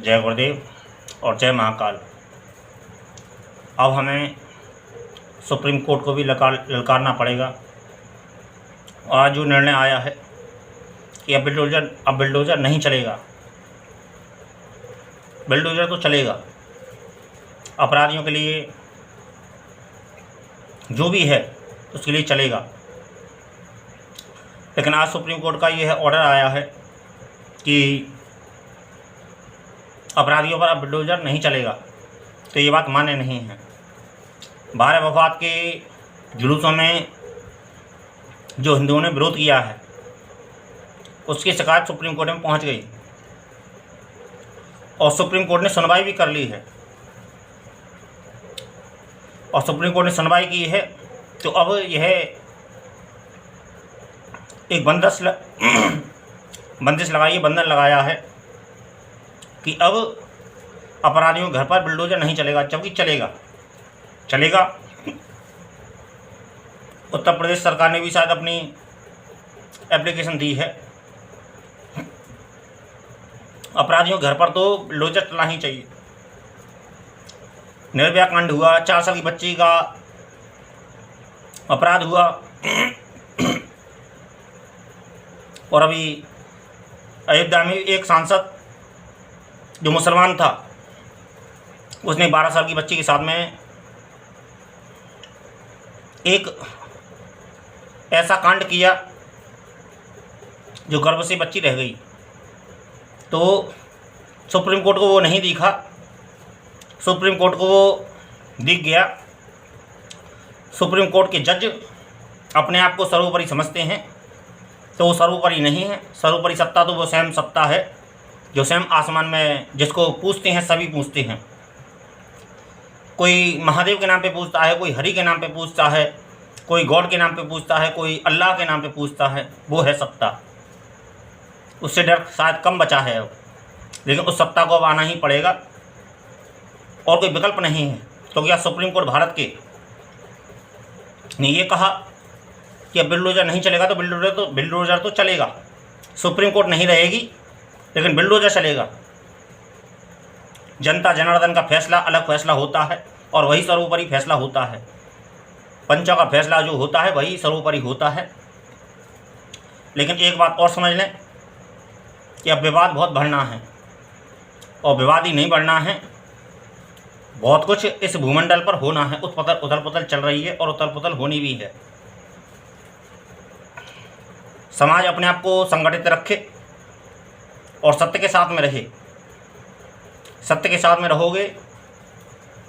जय गुरुदेव और जय महाकाल। अब हमें सुप्रीम कोर्ट को भी ललकारना पड़ेगा। और आज जो निर्णय आया है कि अब बिल्डोज़र नहीं चलेगा। बिल्डोज़र तो चलेगा, अपराधियों के लिए जो भी है उसके लिए चलेगा। लेकिन आज सुप्रीम कोर्ट का यह ऑर्डर आया है कि अपराधियों पर अब बिल्डोज़र नहीं चलेगा। तो ये बात मान्य नहीं है। भारत वफात के जुलूसों में जो हिंदुओं ने विरोध किया है उसकी शिकायत सुप्रीम कोर्ट में पहुंच गई और सुप्रीम कोर्ट ने सुनवाई भी कर ली है। और सुप्रीम कोर्ट ने सुनवाई की है तो अब यह एक बंधन लगाया है कि अब अपराधियों के घर पर बिल्डोज़र नहीं चलेगा, जबकि चलेगा। उत्तर प्रदेश सरकार ने भी शायद अपनी एप्लीकेशन दी है। अपराधियों के घर पर तो बिल्डोज़र चलना ही चाहिए। निर्भया कांड हुआ, 4 साल की बच्ची का अपराध हुआ और अभी अयोध्या में एक सांसद जो मुसलमान था उसने 12 साल की बच्ची के साथ में एक ऐसा कांड किया जो गर्भ से बच्ची रह गई। तो सुप्रीम कोर्ट को वो नहीं दिखा, सुप्रीम कोर्ट को वो दिख गया। सुप्रीम कोर्ट के जज अपने आप को सर्वोपरि समझते हैं, तो वो सर्वोपरि नहीं है। सर्वोपरि सत्ता तो वो स्वयं सत्ता है जो स्वयं आसमान में जिसको पूछते हैं सभी पूछते हैं। कोई महादेव के नाम पे पूछता है, कोई हरि के नाम पे पूछता है, कोई गॉड के नाम पे पूछता है, कोई अल्लाह के नाम पे पूछता है। वो है सत्ता। उससे डर शायद कम बचा है अब, लेकिन उस सत्ता को अब आना ही पड़ेगा और कोई विकल्प नहीं है। तो क्या सुप्रीम कोर्ट भारत के ने ये कहा कि अब बिल्डोज़र नहीं चलेगा, तो बिल्डोज़र तो चलेगा। सुप्रीम कोर्ट नहीं रहेगी लेकिन बिल्डोज़र चलेगा। जनता जनार्दन का फैसला अलग फैसला होता है और वही सर्वोपरि फैसला होता है। पंचों का फैसला जो होता है वही सर्वोपरि होता है। लेकिन एक बात और समझ लें कि अब विवाद बहुत बढ़ना है और विवाद ही नहीं बढ़ना है, बहुत कुछ इस भूमंडल पर होना है। उथल पुथल चल रही है और उथल पुथल होनी भी है। समाज अपने आप को संगठित रखे और सत्य के साथ में रहे। सत्य के साथ में रहोगे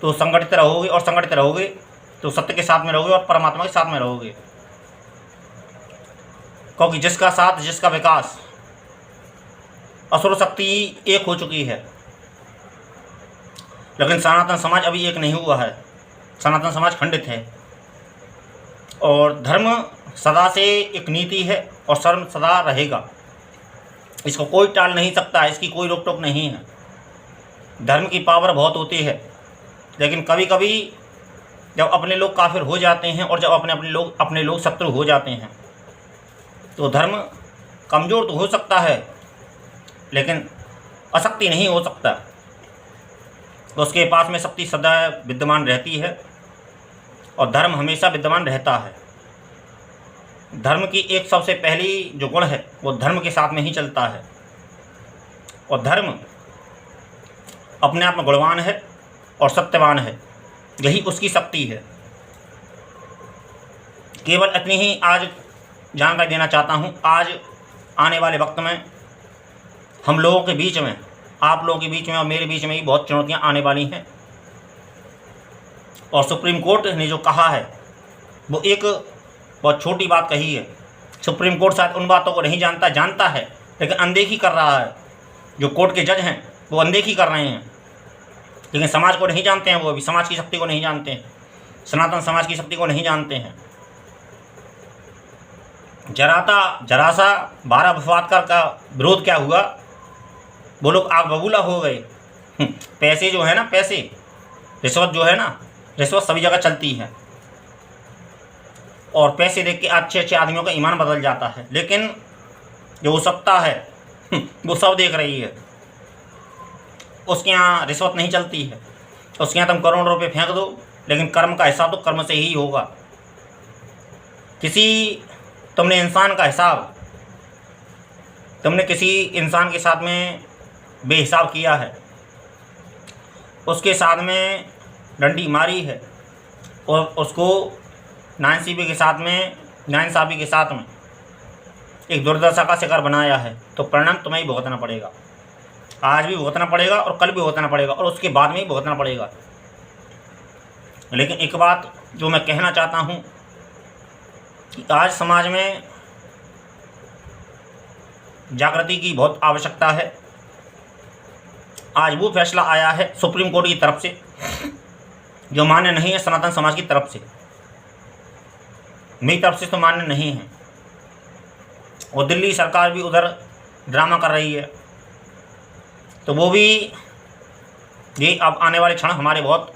तो संगठित रहोगे और संगठित रहोगे तो सत्य के साथ में रहोगे और परमात्मा के साथ में रहोगे। क्योंकि जिसका साथ, जिसका विकास, असुर शक्ति एक हो चुकी है, लेकिन सनातन समाज अभी एक नहीं हुआ है। सनातन समाज खंडित है और धर्म सदा से एक नीति है और धर्म सदा रहेगा। इसको कोई टाल नहीं सकता, इसकी कोई रोक टोक नहीं है। धर्म की पावर बहुत होती है, लेकिन कभी कभी जब अपने लोग काफिर हो जाते हैं और जब अपने लोग शत्रु हो जाते हैं तो धर्म कमज़ोर तो हो सकता है लेकिन अशक्ति नहीं हो सकता। तो उसके पास में शक्ति सदा विद्यमान रहती है और धर्म हमेशा विद्यमान रहता है। धर्म की एक सबसे पहली जो गुण है वो धर्म के साथ में ही चलता है और धर्म अपने आप में गुणवान है और सत्यवान है। यही उसकी शक्ति है। केवल इतनी ही आज जानकारी देना चाहता हूँ। आज आने वाले वक्त में हम लोगों के बीच में, आप लोगों के बीच में और मेरे बीच में ही बहुत चुनौतियाँ आने वाली हैं। और सुप्रीम कोर्ट ने जो कहा है वो एक बहुत छोटी बात कही है। सुप्रीम कोर्ट शायद उन बातों को नहीं जानता है लेकिन अनदेखी कर रहा है। जो कोर्ट के जज हैं वो अनदेखी कर रहे हैं, लेकिन समाज को नहीं जानते हैं। वो अभी समाज की शक्ति को नहीं जानते हैं, सनातन समाज की शक्ति को नहीं जानते हैं। जरासा 12 वफात का विरोध क्या हुआ, वो लोग आग बबूला हो गए। पैसे जो है ना, पैसे, रिश्वत जो है ना, रिश्वत सभी जगह चलती है और पैसे देख के अच्छे अच्छे आदमियों का ईमान बदल जाता है। लेकिन जो सत्ता है वो सब देख रही है। उसके यहाँ रिश्वत नहीं चलती है, उसके यहाँ तुम करोड़ों रुपए फेंक दो, लेकिन कर्म का हिसाब तो कर्म से ही होगा। तुमने इंसान का हिसाब, तुमने किसी इंसान के साथ में बेहिसाब किया है, उसके साथ में डंडी मारी है और उसको नाइंसाफ़ी के साथ में एक दुर्दशा का शिकार बनाया है, तो परिणाम तुम्हें ही भुगतना पड़ेगा। आज भी भुगतना पड़ेगा और कल भी भुगतना पड़ेगा और उसके बाद में ही भुगतना पड़ेगा। लेकिन एक बात जो मैं कहना चाहता हूँ कि आज समाज में जागृति की बहुत आवश्यकता है। आज वो फैसला आया है सुप्रीम कोर्ट की तरफ से जो मान्य नहीं है सनातन समाज की तरफ से, मेरी तरफ से तो मान्य नहीं है। और दिल्ली सरकार भी उधर ड्रामा कर रही है, तो वो भी ये अब आने वाले क्षण हमारे बहुत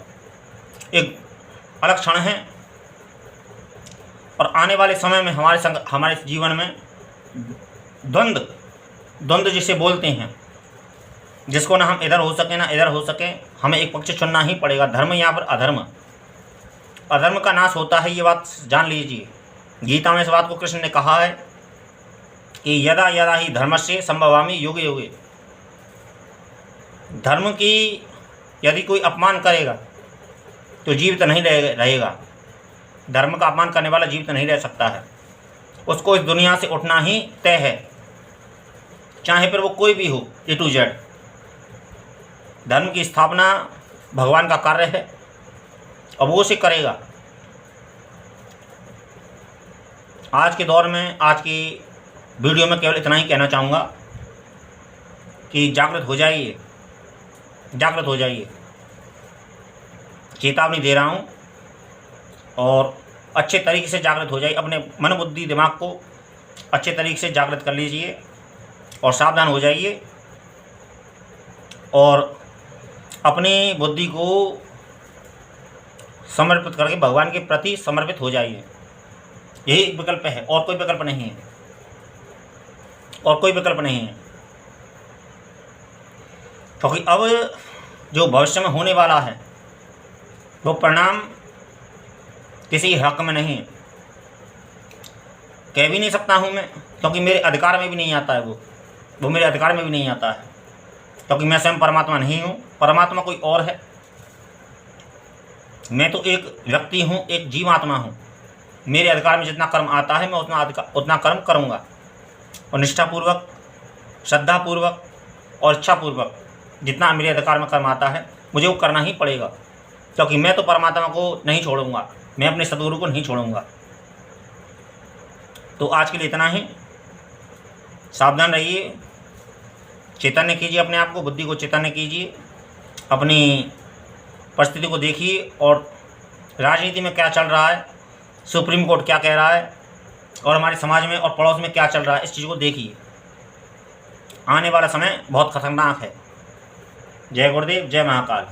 एक अलग क्षण हैं और आने वाले समय में हमारे जीवन में द्वंद्व जिसे बोलते हैं, जिसको ना हम इधर हो सके ना इधर हो सके, हमें एक पक्ष चुनना ही पड़ेगा। धर्म यहाँ पर अधर्म का नाश होता है, ये बात जान लीजिए। गीता में इस बात को कृष्ण ने कहा है कि यदा यदा ही धर्मस्य संभवामि युगे युगे। धर्म की यदि कोई अपमान करेगा तो जीवित नहीं रहेगा। धर्म का अपमान करने वाला जीवित नहीं रह सकता है, उसको इस दुनिया से उठना ही तय है, चाहे फिर वो कोई भी हो, A to Z। धर्म की स्थापना भगवान का कार्य है और वो उसे करेगा। आज के दौर में, आज की वीडियो में केवल इतना ही कहना चाहूँगा कि जागृत हो जाइए, जागृत हो जाइए। चेतावनी दे रहा हूँ और अच्छे तरीके से जागृत हो जाइए। अपने मन बुद्धि दिमाग को अच्छे तरीके से जागृत कर लीजिए और सावधान हो जाइए और अपनी बुद्धि को समर्पित करके भगवान के प्रति समर्पित हो जाइए। यही एक विकल्प है, और कोई विकल्प नहीं है, और कोई विकल्प नहीं है। क्योंकि अब जो भविष्य में होने वाला है वो परिणाम किसी हक में नहीं है, कह भी नहीं सकता हूँ मैं, क्योंकि मेरे अधिकार में भी नहीं आता है। वो मेरे अधिकार में भी नहीं आता है, क्योंकि मैं स्वयं परमात्मा नहीं हूँ, परमात्मा कोई और है। मैं तो एक व्यक्ति हूँ, एक जीवात्मा हूँ। मेरे अधिकार में जितना कर्म आता है मैं उतना कर्म करूँगा और निष्ठापूर्वक, श्रद्धापूर्वक और इच्छापूर्वक जितना मेरे अधिकार में कर्म आता है मुझे वो करना ही पड़ेगा, क्योंकि मैं तो परमात्मा को नहीं छोड़ूंगा, मैं अपने सद्गुरु को नहीं छोड़ूंगा। तो आज के लिए इतना ही। सावधान रहिए, चैतन्य कीजिए अपने आप को, बुद्धि को चैतन्य कीजिए, अपनी परिस्थिति को देखिए और राजनीति में क्या चल रहा है, सुप्रीम कोर्ट क्या कह रहा है और हमारे समाज में और पड़ोस में क्या चल रहा है, इस चीज़ को देखिए। आने वाला समय बहुत खतरनाक है। जय गुरुदेव, जय महाकाल।